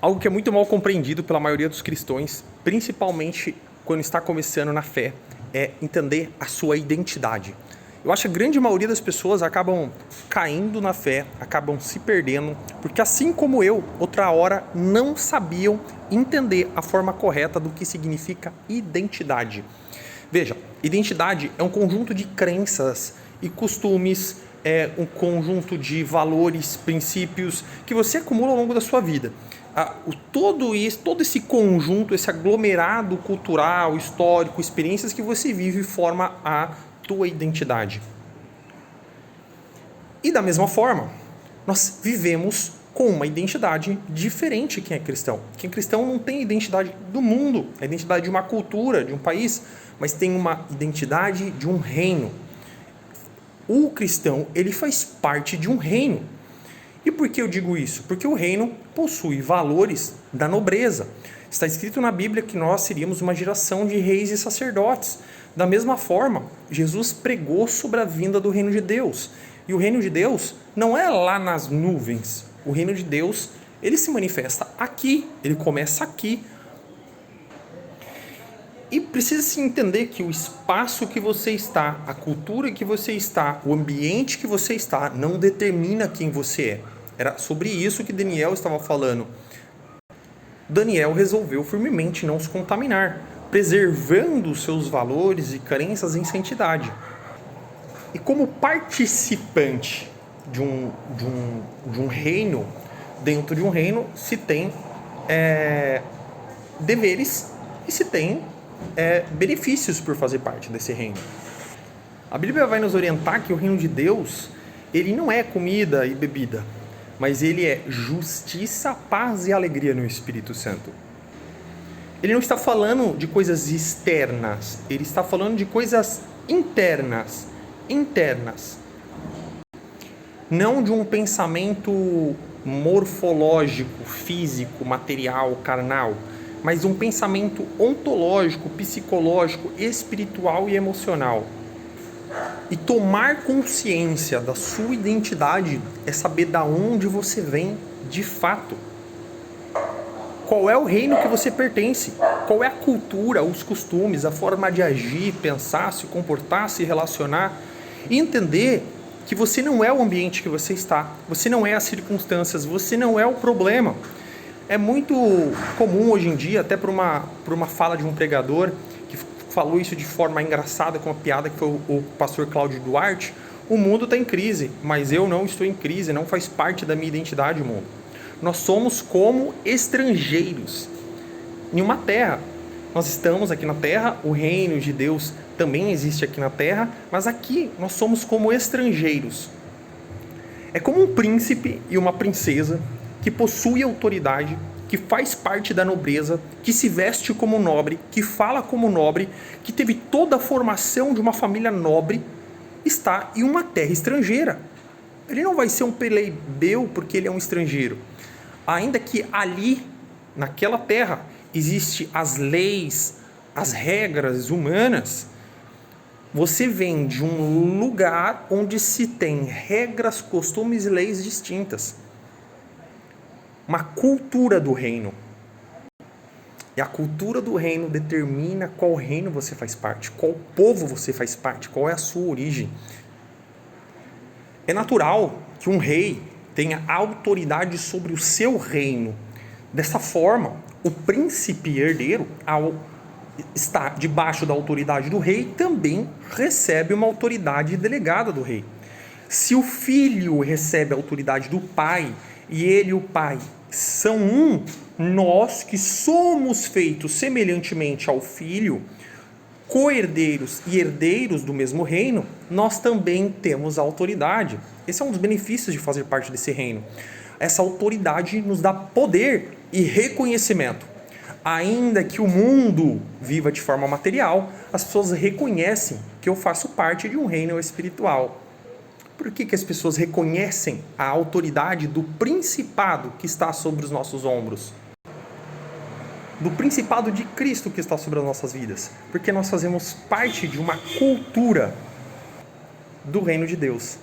Algo que é muito mal compreendido pela maioria dos cristãos, principalmente quando está começando na fé, é entender a sua identidade. Eu acho que a grande maioria das pessoas acabam caindo na fé, acabam se perdendo, porque assim como eu, outra hora não sabiam entender a forma correta do que significa identidade. Veja, identidade é um conjunto de crenças e costumes, é um conjunto de valores, princípios que você acumula ao longo da sua vida. Todo esse conjunto, esse aglomerado cultural, histórico, experiências que você vive forma a tua identidade. E da mesma forma, nós vivemos com uma identidade diferente quem é cristão. Quem é cristão não tem identidade do mundo, a identidade de uma cultura, de um país, mas tem uma identidade de um reino. O cristão, ele faz parte de um reino. E por que eu digo isso? Porque o reino possui valores da nobreza. Está escrito na Bíblia que nós seríamos uma geração de reis e sacerdotes. Da mesma forma, Jesus pregou sobre a vinda do reino de Deus. E o reino de Deus não é lá nas nuvens. O reino de Deus, ele se manifesta aqui, ele começa aqui. E precisa se entender que o espaço que você está, a cultura que você está, o ambiente que você está, não determina quem você é. Era sobre isso que Daniel estava falando. Daniel resolveu firmemente não se contaminar, preservando seus valores e crenças em santidade. E como participante de um reino, dentro de um reino se tem deveres e se tem benefícios por fazer parte desse reino. A Bíblia vai nos orientar que o reino de Deus, ele não é comida e bebida, mas ele é justiça, paz e alegria no Espírito Santo. Ele não está falando de coisas externas, ele está falando de coisas internas. Não de um pensamento morfológico, físico, material, carnal, mas de um pensamento ontológico, psicológico, espiritual e emocional. E tomar consciência da sua identidade é saber de onde você vem de fato. Qual é o reino que você pertence? Qual é a cultura, os costumes, a forma de agir, pensar, se comportar, se relacionar? E entender que você não é o ambiente que você está, você não é as circunstâncias, você não é o problema. É muito comum hoje em dia, até por uma fala de um pregador, que falou isso de forma engraçada, com uma piada, que foi o pastor Cláudio Duarte: o mundo está em crise, mas eu não estou em crise, não faz parte da minha identidade o mundo. Nós somos como estrangeiros em uma terra. Nós estamos aqui na terra, o reino de Deus também existe aqui na terra, mas aqui nós somos como estrangeiros. É como um príncipe e uma princesa que possui autoridade, que faz parte da nobreza, que se veste como nobre, que fala como nobre, que teve toda a formação de uma família nobre, está em uma terra estrangeira. Ele não vai ser um plebeu porque ele é um estrangeiro. Ainda que ali, naquela terra, existem as leis, as regras humanas, você vem de um lugar onde se tem regras, costumes e leis distintas. Uma cultura do reino. E a cultura do reino determina qual reino você faz parte, qual povo você faz parte, qual é a sua origem. É natural que um rei tenha autoridade sobre o seu reino. Dessa forma, o príncipe herdeiro, ao estar debaixo da autoridade do rei, também recebe uma autoridade delegada do rei. Se o filho recebe a autoridade do pai, e ele e o pai são um, nós que somos feitos semelhantemente ao filho, co-herdeiros e herdeiros do mesmo reino, nós também temos a autoridade. Esse é um dos benefícios de fazer parte desse reino. Essa autoridade nos dá poder e reconhecimento. Ainda que o mundo viva de forma material, as pessoas reconhecem que eu faço parte de um reino espiritual. Por que as pessoas reconhecem a autoridade do principado que está sobre os nossos ombros? Do principado de Cristo que está sobre as nossas vidas? Porque nós fazemos parte de uma cultura do reino de Deus.